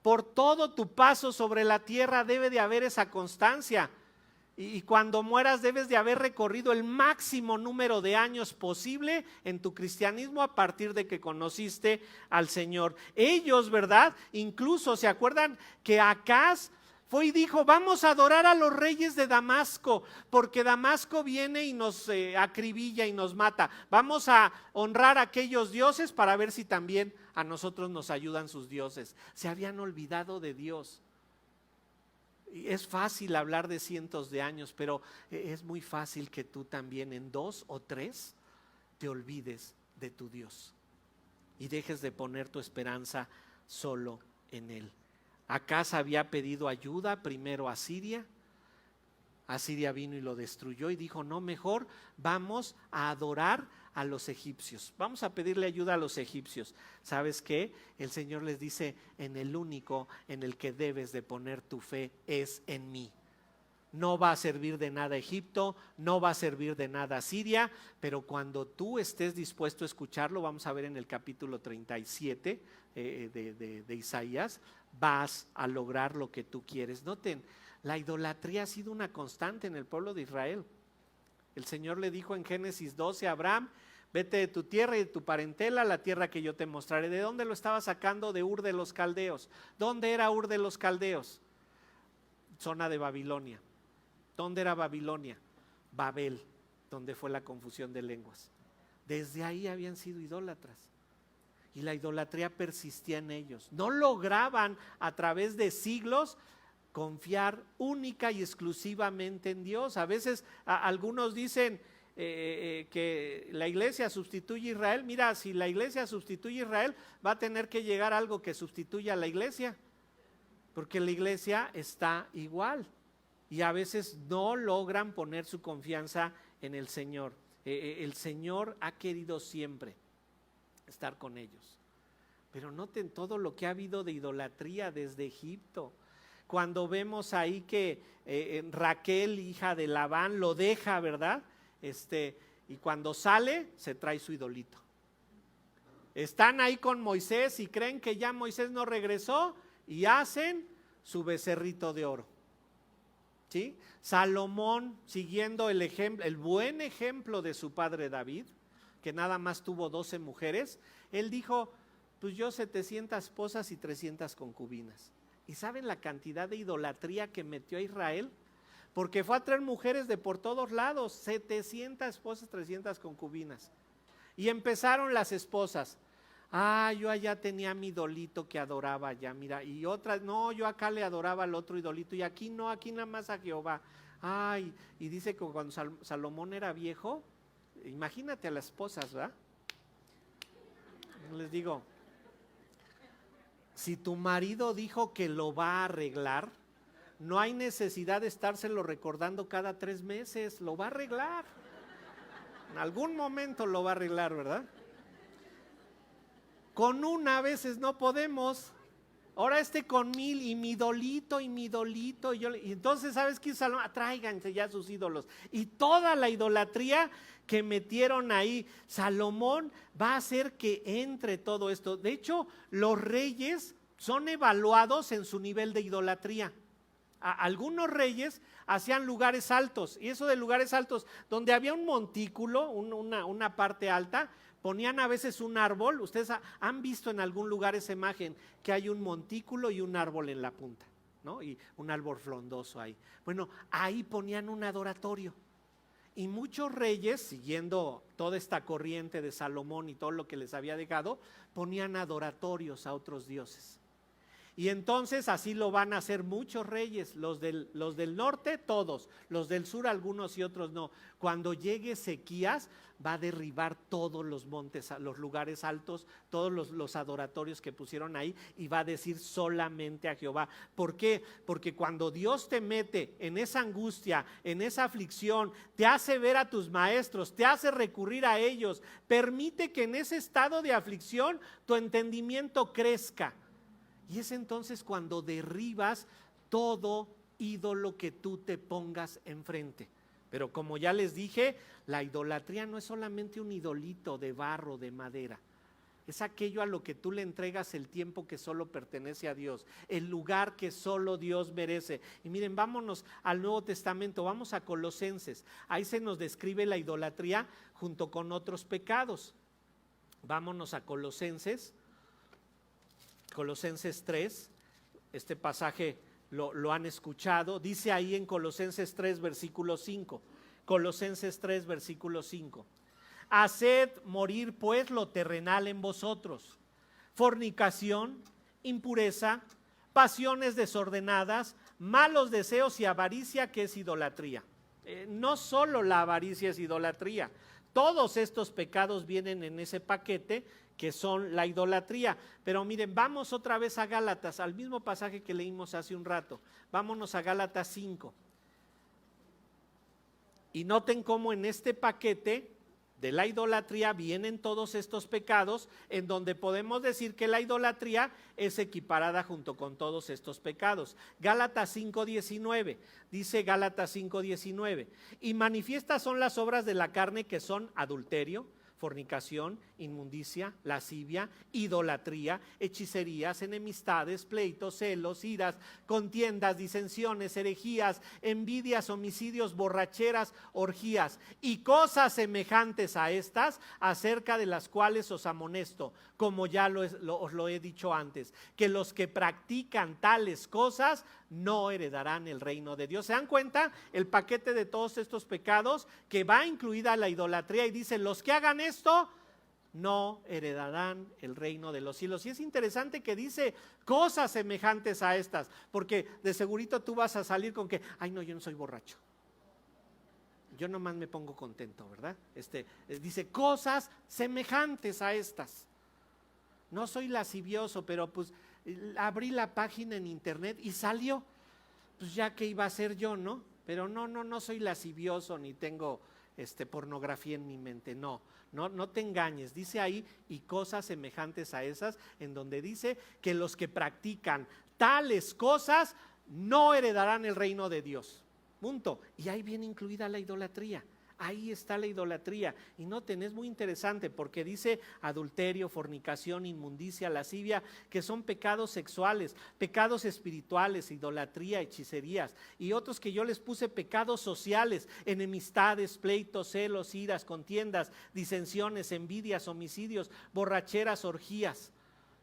Por todo tu paso sobre la tierra debe de haber esa constancia. Y cuando mueras debes de haber recorrido el máximo número de años posible en tu cristianismo a partir de que conociste al Señor. Ellos, ¿verdad? Incluso, ¿se acuerdan que Acaz Fue y dijo, vamos a adorar a los reyes de Damasco, porque Damasco viene y nos acribilla y nos mata. Vamos a honrar a aquellos dioses para ver si también a nosotros nos ayudan sus dioses. Se habían olvidado de Dios. Y es fácil hablar de cientos de años, pero es muy fácil que tú también en 2 o 3 te olvides de tu Dios y dejes de poner tu esperanza solo en Él. Acaz había pedido ayuda primero a Siria. Asiria vino y lo destruyó y dijo, no, mejor vamos a adorar a los egipcios. Vamos a pedirle ayuda a los egipcios. ¿Sabes qué? El Señor les dice, en el único en el que debes de poner tu fe es en mí. No va a servir de nada Egipto, no va a servir de nada Siria, pero cuando tú estés dispuesto a escucharlo, vamos a ver en el capítulo 37 de Isaías, vas a lograr lo que tú quieres. Noten, la idolatría ha sido una constante en el pueblo de Israel. El Señor le dijo en Génesis 12 a Abraham, vete de tu tierra y de tu parentela a la tierra que yo te mostraré. ¿De dónde lo estaba sacando? De Ur de los Caldeos. ¿Dónde era Ur de los Caldeos? Zona de Babilonia. ¿Dónde era Babilonia? Babel, donde fue la confusión de lenguas. Desde ahí habían sido idólatras. Y la idolatría persistía en ellos. No lograban a través de siglos confiar única y exclusivamente en Dios. A veces algunos dicen que la iglesia sustituye a Israel. Mira, si la iglesia sustituye a Israel, va a tener que llegar algo que sustituya a la iglesia, porque la iglesia está igual y a veces no logran poner su confianza en el Señor. El Señor ha querido siempre estar con ellos, pero noten todo lo que ha habido de idolatría desde Egipto. Cuando vemos ahí que Raquel, hija de Labán, lo deja, ¿verdad? Y cuando sale, se trae su idolito. Están ahí con Moisés y creen que ya Moisés no regresó y hacen su becerrito de oro. ¿Sí? Salomón, siguiendo el ejemplo, el buen ejemplo de su padre David, que nada más tuvo 12 mujeres, él dijo, pues yo 700 esposas y 300 concubinas. ¿Y saben la cantidad de idolatría que metió a Israel? Porque fue a traer mujeres de por todos lados, 700 esposas, 300 concubinas. Y empezaron las esposas. Yo allá tenía mi idolito que adoraba allá, mira, y otras, no, yo acá le adoraba al otro idolito, y aquí no, aquí nada más a Jehová. Y dice que cuando Salomón era viejo, imagínate a las esposas, ¿verdad? Les digo, si tu marido dijo que lo va a arreglar, no hay necesidad de estárselo recordando cada 3 meses, lo va a arreglar. En algún momento lo va a arreglar, ¿verdad? Con una a veces no podemos. Ahora con 1000 y mi idolito. Y entonces, ¿sabes qué? Tráiganse ya sus ídolos. Y toda la idolatría que metieron ahí, Salomón va a hacer que entre todo esto. De hecho, los reyes son evaluados en su nivel de idolatría. Algunos reyes hacían lugares altos, y eso de lugares altos, donde había un montículo, una parte alta, ponían a veces un árbol. Ustedes han visto en algún lugar esa imagen, que hay un montículo y un árbol en la punta, ¿no? Y un árbol frondoso ahí. Bueno, ahí ponían un adoratorio. Y muchos reyes, siguiendo toda esta corriente de Salomón y todo lo que les había dejado, ponían adoratorios a otros dioses. Y entonces así lo van a hacer muchos reyes, los del norte todos, los del sur algunos y otros no. Cuando llegue Ezequías va a derribar todos los montes, los lugares altos, todos los adoratorios que pusieron ahí, y va a decir solamente a Jehová. ¿Por qué? Porque cuando Dios te mete en esa angustia, en esa aflicción, te hace ver a tus maestros, te hace recurrir a ellos, permite que en ese estado de aflicción tu entendimiento crezca. Y es entonces cuando derribas todo ídolo que tú te pongas enfrente. Pero como ya les dije, la idolatría no es solamente un idolito de barro, de madera. Es aquello a lo que tú le entregas el tiempo que solo pertenece a Dios, el lugar que solo Dios merece. Y miren, vámonos al Nuevo Testamento, vamos a Colosenses. Ahí se nos describe la idolatría junto con otros pecados. Vámonos a Colosenses 3, este pasaje lo han escuchado. Dice ahí en Colosenses 3, versículo 5. Colosenses 3, versículo 5. Haced morir pues lo terrenal en vosotros: fornicación, impureza, pasiones desordenadas, malos deseos y avaricia, que es idolatría. No solo la avaricia es idolatría, todos estos pecados vienen en ese paquete que son la idolatría. Pero miren, vamos otra vez a Gálatas, al mismo pasaje que leímos hace un rato. Vámonos a Gálatas 5. Y noten cómo en este paquete de la idolatría vienen todos estos pecados, en donde podemos decir que la idolatría es equiparada junto con todos estos pecados. Gálatas 5:19, dice Gálatas 5:19, y manifiestas son las obras de la carne, que son adulterio, fornicación, inmundicia, lascivia, idolatría, hechicerías, enemistades, pleitos, celos, iras, contiendas, disensiones, herejías, envidias, homicidios, borracheras, orgías y cosas semejantes a estas, acerca de las cuales os amonesto, como ya os lo he dicho antes, que los que practican tales cosas no heredarán el reino de Dios. ¿Se dan cuenta? El paquete de todos estos pecados, que va incluida la idolatría, y dice: los que hagan esto no heredarán el reino de los cielos. Y es interesante que dice cosas semejantes a estas, porque de segurito tú vas a salir con que: ay, no, yo no soy borracho, yo nomás me pongo contento, ¿verdad? Dice cosas semejantes a estas. No soy lascivioso, pero pues abrí la página en internet y salió. Pues ya que iba a ser yo, ¿no? Pero no soy lascivioso ni tengo pornografía en mi mente. No te engañes. Dice ahí: y cosas semejantes a esas, en donde dice que los que practican tales cosas no heredarán el reino de Dios. Punto. Y ahí viene incluida la idolatría. Ahí está la idolatría. Y noten, es muy interesante porque dice adulterio, fornicación, inmundicia, lascivia, que son pecados sexuales, pecados espirituales, idolatría, hechicerías, y otros que yo les puse pecados sociales: enemistades, pleitos, celos, iras, contiendas, disensiones, envidias, homicidios, borracheras, orgías.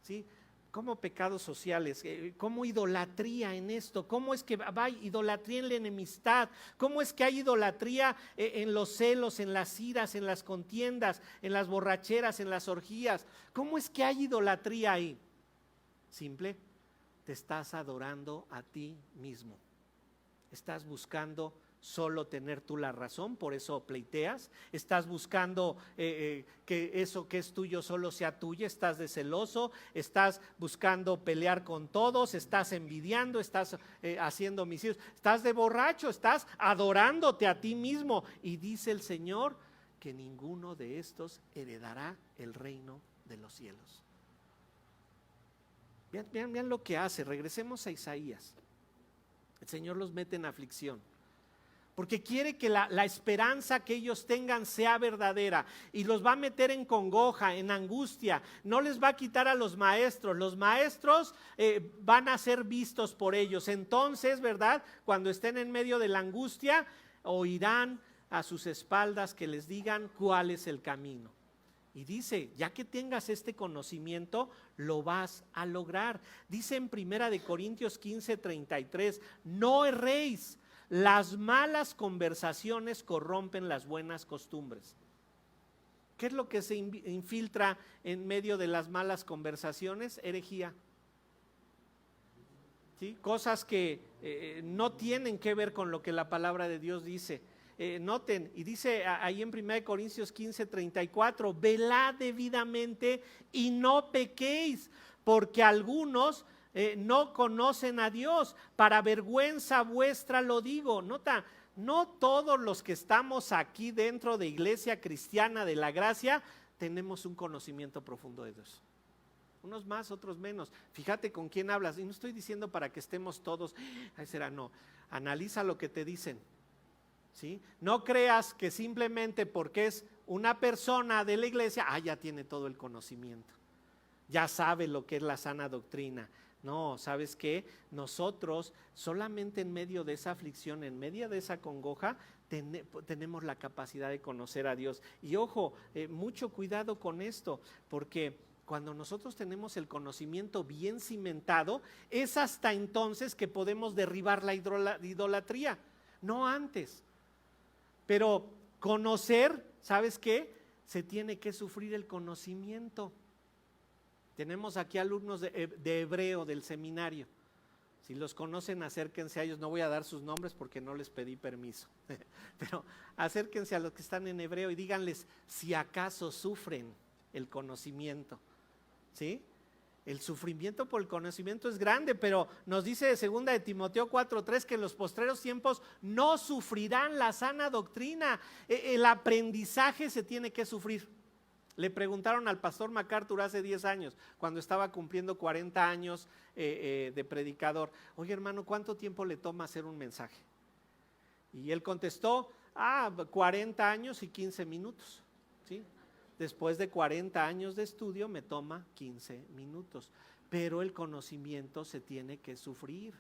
¿Sí? ¿Cómo pecados sociales? ¿Cómo idolatría en esto? ¿Cómo es que va idolatría en la enemistad? ¿Cómo es que hay idolatría en los celos, en las iras, en las contiendas, en las borracheras, en las orgías? ¿Cómo es que hay idolatría ahí? Simple: te estás adorando a ti mismo. Estás buscando solo tener tú la razón, por eso pleiteas. Estás buscando que eso que es tuyo solo sea tuyo. Estás de celoso, estás buscando pelear con todos, estás envidiando, estás haciendo homicidios, estás de borracho, estás adorándote a ti mismo. Y dice el Señor que ninguno de estos heredará el reino de los cielos. Vean lo que hace. Regresemos a Isaías. El Señor los mete en aflicción, porque quiere que la esperanza que ellos tengan sea verdadera, y los va a meter en congoja, en angustia. No les va a quitar a los maestros van a ser vistos por ellos. Entonces, ¿verdad? Cuando estén en medio de la angustia, oirán a sus espaldas que les digan cuál es el camino. Y dice: ya que tengas este conocimiento, lo vas a lograr. Dice en 1 Corintios 15:33, no erréis, las malas conversaciones corrompen las buenas costumbres. ¿Qué es lo que se infiltra en medio de las malas conversaciones? Herejía. ¿Sí? Cosas que no tienen que ver con lo que la palabra de Dios dice. Noten, y dice ahí en 1 Corintios 15:34, velad debidamente y no pequéis, porque algunos no conocen a Dios. Para vergüenza vuestra lo digo. Nota, no todos los que estamos aquí dentro de Iglesia Cristiana de la Gracia tenemos un conocimiento profundo de Dios. Unos más, otros menos. Fíjate con quién hablas. Y no estoy diciendo para que estemos todos, no. Analiza lo que te dicen. ¿Sí? No creas que simplemente porque es una persona de la iglesia, ya tiene todo el conocimiento, ya sabe lo que es la sana doctrina. No, ¿sabes qué? Nosotros solamente en medio de esa aflicción, en medio de esa congoja, tenemos la capacidad de conocer a Dios. Y ojo, mucho cuidado con esto, porque Cuando nosotros tenemos el conocimiento bien cimentado, es hasta entonces que podemos derribar la idolatría, no antes. Pero conocer, ¿sabes qué? Se tiene que sufrir el conocimiento. Tenemos aquí alumnos de hebreo del seminario. Si los conocen, acérquense a ellos. No voy a dar sus nombres porque no les pedí permiso. Pero acérquense a los que están en hebreo y díganles si acaso sufren el conocimiento. ¿Sí? El sufrimiento por el conocimiento es grande, pero nos dice de 2 de Timoteo 4:3 que en los postreros tiempos no sufrirán la sana doctrina. El aprendizaje se tiene que sufrir. Le preguntaron al pastor MacArthur hace 10 años, cuando estaba cumpliendo 40 años de predicador: oye, hermano, ¿cuánto tiempo le toma hacer un mensaje? Y él contestó: 40 años y 15 minutos. ¿Sí? Después de 40 años de estudio me toma 15 minutos, pero el conocimiento se tiene que sufrir.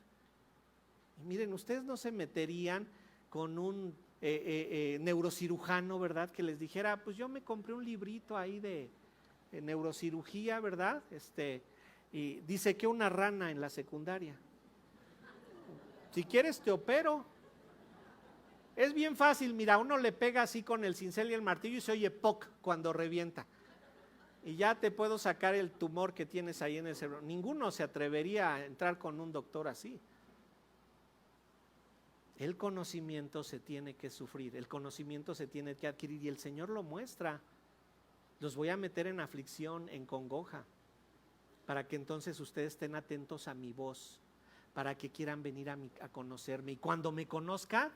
Y miren, ustedes no se meterían con un neurocirujano, ¿verdad? Que les dijera: pues yo me compré un librito ahí de neurocirugía, ¿verdad? Y dice que una rana en la secundaria. Si quieres te opero. Es bien fácil, mira, uno le pega así con el cincel y el martillo y se oye poc cuando revienta. Y ya te puedo sacar el tumor que tienes ahí en el cerebro. Ninguno se atrevería a entrar con un doctor así. El conocimiento se tiene que sufrir, el conocimiento se tiene que adquirir y el Señor lo muestra. Los voy a meter en aflicción, en congoja, para que entonces ustedes estén atentos a mi voz, para que quieran venir a conocerme. Y cuando me conozcan,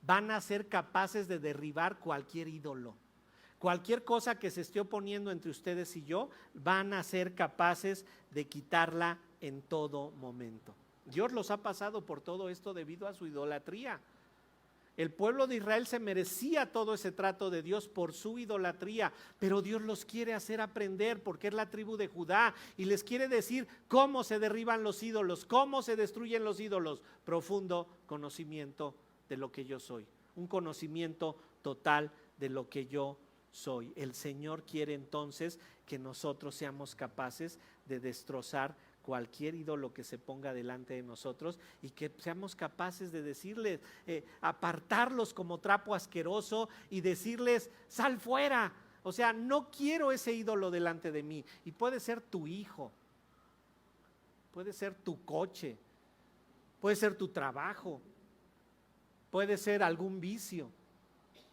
van a ser capaces de derribar cualquier ídolo. Cualquier cosa que se esté oponiendo entre ustedes y yo, van a ser capaces de quitarla en todo momento. Dios los ha pasado por todo esto debido a su idolatría. El pueblo de Israel se merecía todo ese trato de Dios por su idolatría, pero Dios los quiere hacer aprender porque es la tribu de Judá y les quiere decir cómo se derriban los ídolos, cómo se destruyen los ídolos. Profundo conocimiento de lo que yo soy, un conocimiento total de lo que yo soy. El Señor quiere entonces que nosotros seamos capaces de destrozar cualquier ídolo que se ponga delante de nosotros y que seamos capaces de decirles, apartarlos como trapo asqueroso y decirles: sal fuera. O sea, no quiero ese ídolo delante de mí. Y puede ser tu hijo, puede ser tu coche, puede ser tu trabajo, puede ser algún vicio.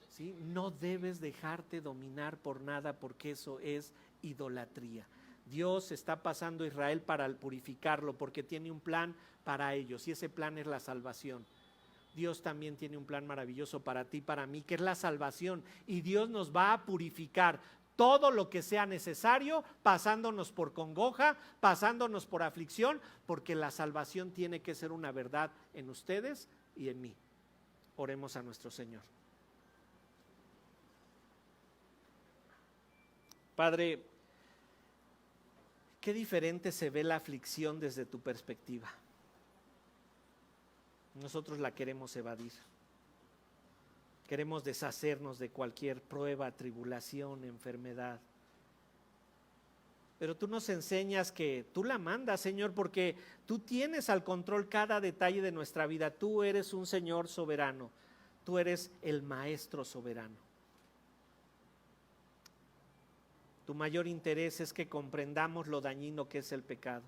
¿Sí? No debes dejarte dominar por nada, porque eso es idolatría. Dios está pasando a Israel para purificarlo porque tiene un plan para ellos y ese plan es la salvación. Dios también tiene un plan maravilloso para ti, para mí, que es la salvación, y Dios nos va a purificar todo lo que sea necesario, pasándonos por congoja, pasándonos por aflicción, porque la salvación tiene que ser una verdad en ustedes y en mí. Oremos a nuestro Señor. Padre, qué diferente se ve la aflicción desde tu perspectiva. Nosotros la queremos evadir. Queremos deshacernos de cualquier prueba, tribulación, enfermedad. Pero tú nos enseñas que tú la mandas, Señor, porque tú tienes al control cada detalle de nuestra vida. Tú eres un Señor soberano. Tú eres el Maestro soberano. Tu mayor interés es que comprendamos lo dañino que es el pecado.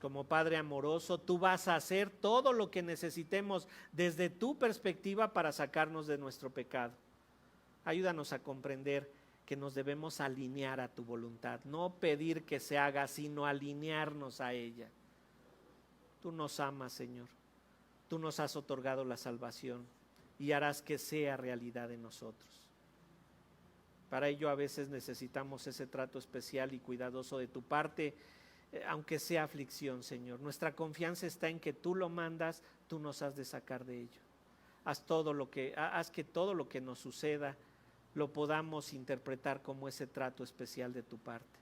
Como Padre amoroso, tú vas a hacer todo lo que necesitemos desde tu perspectiva para sacarnos de nuestro pecado. Ayúdanos a comprender que nos debemos alinear a tu voluntad, no pedir que se haga, sino alinearnos a ella. Tú nos amas, Señor. Tú nos has otorgado la salvación y harás que sea realidad en nosotros. Para ello a veces necesitamos ese trato especial y cuidadoso de tu parte, aunque sea aflicción, Señor. Nuestra confianza está en que tú lo mandas, tú nos has de sacar de ello. Haz que todo lo que nos suceda lo podamos interpretar como ese trato especial de tu parte.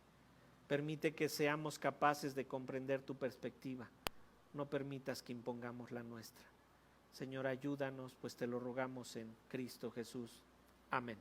Permite que seamos capaces de comprender tu perspectiva. No permitas que impongamos la nuestra. Señor, ayúdanos, pues te lo rogamos en Cristo Jesús. Amén.